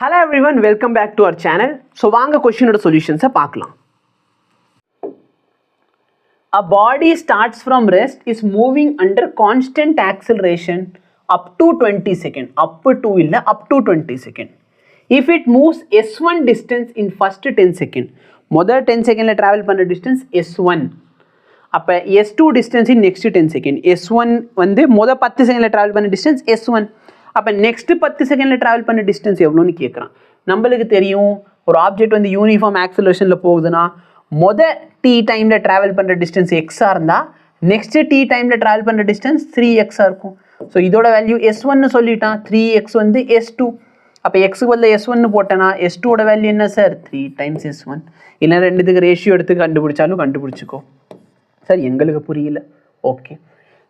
Hello everyone, welcome back to our channel. So வாங்க கொஸ்டினோட சொல்யூஷன்ஸை பார்க்கலாம். A body starts from rest is moving under constant acceleration up to 20 seconds. Up to இல்ல up to 20 seconds. If it moves s1 distance in first 10 seconds. முதல் 10 செகண்ட்ல travel பண்ணுற distance s1. அப்போ s2 distance in next 10 seconds. s1 வந்து முதல் 10 செகண்ட்ல travel பண்ண distance s1. அப்போ நெக்ஸ்ட் 10 செகண்டில் ட்ராவல் பண்ண டிஸ்டன்ஸ் எவ்வளோன்னு கேட்குறான். நம்மளுக்கு தெரியும் ஒரு ஆப்ஜெக்ட் வந்து யூனிஃபார்ம் ஆக்சலரேஷனில் போகுதுன்னா மொதல் டி டைமில் ட்ராவல் பண்ணுற டிஸ்டன்ஸ் எக்ஸாக இருந்தால் நெக்ஸ்ட் டி டைமில் ட்ராவல் பண்ணுற டிஸ்டன்ஸ் 3xஆக இருக்கும். ஸோ இதோட வேல்யூ s1 சொல்லிட்டான், 3x வந்து s2. அப்போ எக்ஸுக்கு பதில் s1 போட்டேன்னா s2ஓட வேல்யூ என்ன சார் 3 times s1. இல்லை ரெண்டுத்துக்கு ரேஷியோ எடுத்து கண்டுபிடிச்சாலும் கண்டுபிடிச்சிக்கோ. சார் எங்களுக்கு புரியல. ஓகே,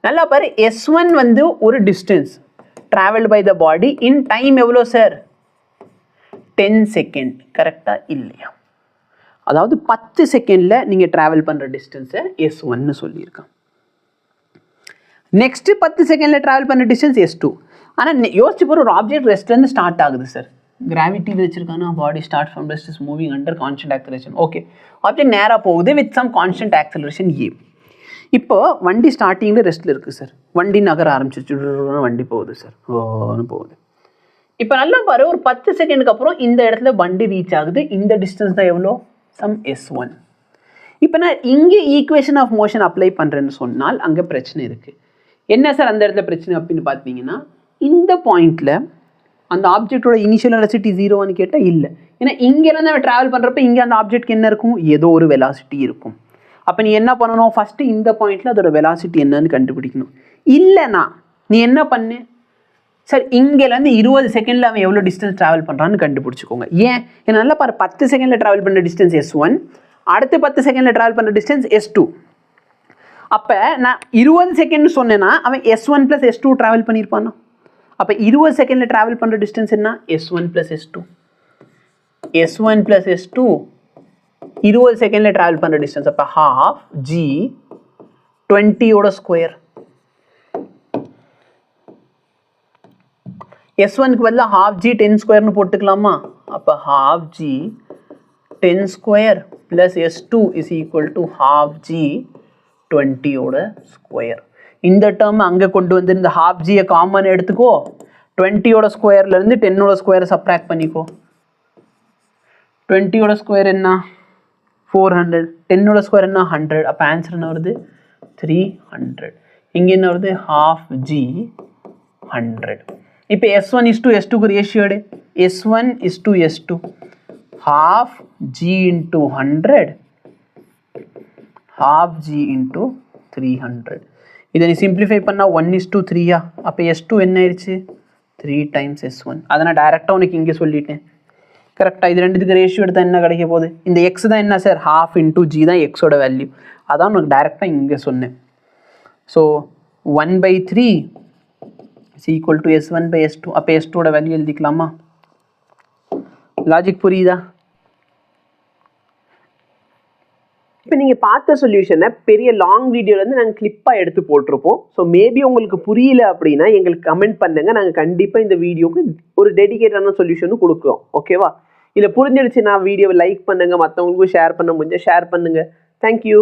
நல்லா பாரு. s1 வந்து ஒரு distance traveled by the body in time எவ்வளோ சார் 10 செகண்ட். கரெக்டாக இல்லையா? அதாவது 10 செகண்டில் நீங்கள் ட்ராவல் பண்ணுற டிஸ்டன்ஸை s1 சொல்லியிருக்கான். நெக்ஸ்ட்டு 10 செகண்டில் ட்ராவல் பண்ணுற டிஸ்டன்ஸ் s2. ஆனால் யோசிச்சு போகிற ஒரு ஆப்ஜெக்ட் ரெஸ்ட்லேருந்து ஸ்டார்ட் ஆகுது சார். கிராவிட்டியில் வச்சுருக்கானா body start from rest is moving under constant acceleration. Okay, object நேராக போகுது with some constant acceleration A. இப்போ வண்டி ஸ்டார்டிங்கில் ரெஸ்ட்டில் இருக்குது சார். வண்டி நகர ஆரம்பிச்சிச்சு, வண்டி போகுது சார், ஓன்னு போகுது. இப்போ நல்லா பாரு, ஒரு 10 செகண்டுக்கு அப்புறம் இந்த இடத்துல வண்டி ரீச் ஆகுது. இந்த டிஸ்டன்ஸ் தான் எவ்வளோ சம் s1. இப்போ நான் இங்கே ஈக்குவேஷன் ஆஃப் மோஷன் அப்ளை பண்ணுறேன்னு சொன்னால் அங்கே பிரச்சனை இருக்குது. என்ன சார் அந்த இடத்துல பிரச்சனை அப்படின்னு பார்த்தீங்கன்னா, இந்த பாயிண்டில் அந்த ஆப்ஜெக்டோட இனிஷியல் வெலாசிட்டி 0 கேட்டால் இல்லை. ஏன்னா இங்கேருந்து நம்ம ட்ராவல் பண்ணுறப்ப இங்கே அந்த ஆப்ஜெக்ட்க்கு என்ன இருக்கும், ஏதோ ஒரு வெலாசிட்டி இருக்கும். அப்போ நீ என்ன பண்ணணும், ஃபஸ்ட்டு இந்த பாயிண்டில் அதோட வெலாசிட்டி என்னன்னு கண்டுபிடிக்கணும். இல்லைனா நீ என்ன பண்ணு சார், இங்கேருந்து 20 செகண்டில் அவன் எவ்வளோ டிஸ்டன்ஸ் ட்ராவல் பண்ணுறான்னு கண்டுபிடிச்சிக்கோங்க. ஏன் ஏன்னா நல்லா பாரு, 10 செகண்டில் ட்ராவல் பண்ணுற டிஸ்டன்ஸ் s1, அடுத்து 10 செகண்டில் ட்ராவல் பண்ணுற டிஸ்டன்ஸ் s2. அப்போ நான் 20 செகண்ட் சொன்னேன்னா அவன் s1 + s2 ட்ராவல் பண்ணியிருப்பானா. அப்போ 20 செகண்டில் ட்ராவல் பண்ணுற டிஸ்டன்ஸ் என்ன s1 + s2. s1 + s2 20 செகண்டில் ட்ராவல் பண்ணுற டிஸ்டன்ஸ். அப்போ ½ g 20ஓட ஸ்கொயர். s1க்கு பதிலாக ½ g 10 ஸ்கொயர்னு போட்டுக்கலாமா. அப்போ ½ g 10 square plus s2 is equal to ½ g 20ஓட ஸ்கொயர். இந்த டேர்ம் அங்கே கொண்டு வந்து இந்த ½ g காமன் எடுத்துக்கோ. 20ஓட ஸ்கொயர்லேருந்து 10ஓட ஸ்கொயரை சப்ராக்ட் பண்ணிக்கோ. 20ஓட ஸ்கொயர் என்ன 400, 10ஓட ஸ்கொயர் என்ன 100. அப்போ ஆன்சர் என்ன வருது 300. இங்கே என்ன வருது ½ g 100. இப்போ s1 is to s2க்கு ரேஷியோடு s1 is to s2 ½ g into 100 ½ g into 300. இதை நீ சிம்பிளிஃபை பண்ணால் 1 is to 3. அப்போ s2 என்ன ஆயிடுச்சு 3 times s1. அதை நான் டைரெக்டாக உனக்கு இங்கே சொல்லிட்டேன். கரெக்டாக இது ரெண்டுத்துக்கு ரேஷியோ எடுத்தால் என்ன கிடைக்க போகுது, இந்த எக்ஸ் தான் என்ன சார் ½ into g தான் எக்ஸோட வேல்யூ. அதான் உனக்கு டைரெக்டாக இங்கே சொன்னேன். So 1/3 is equal to s1 by s2. அப்போ s2ஓட வேல்யூ எழுதிக்கலாமா. லாஜிக் புரியுதா? இப்போ நீங்கள் பார்த்த சொல்யூஷனை பெரிய லாங் வீடியோலேருந்து நாங்கள் கிளிப்பாக எடுத்து போட்டிருப்போம். ஸோ மேபி உங்களுக்கு புரியல அப்படின்னா எங்களுக்கு கமெண்ட் பண்ணுங்கள். நாங்கள் கண்டிப்பாக இந்த வீடியோக்கு ஒரு டெடிகேட்டான சொல்யூஷனும் கொடுக்குறோம். ஓகேவா? இல்லை புரிஞ்சிடுச்சுன்னா வீடியோவை லைக் பண்ணுங்கள், மற்றவங்களுக்கும் ஷேர் பண்ண முடிஞ்சால் ஷேர் பண்ணுங்கள். தேங்க்யூ.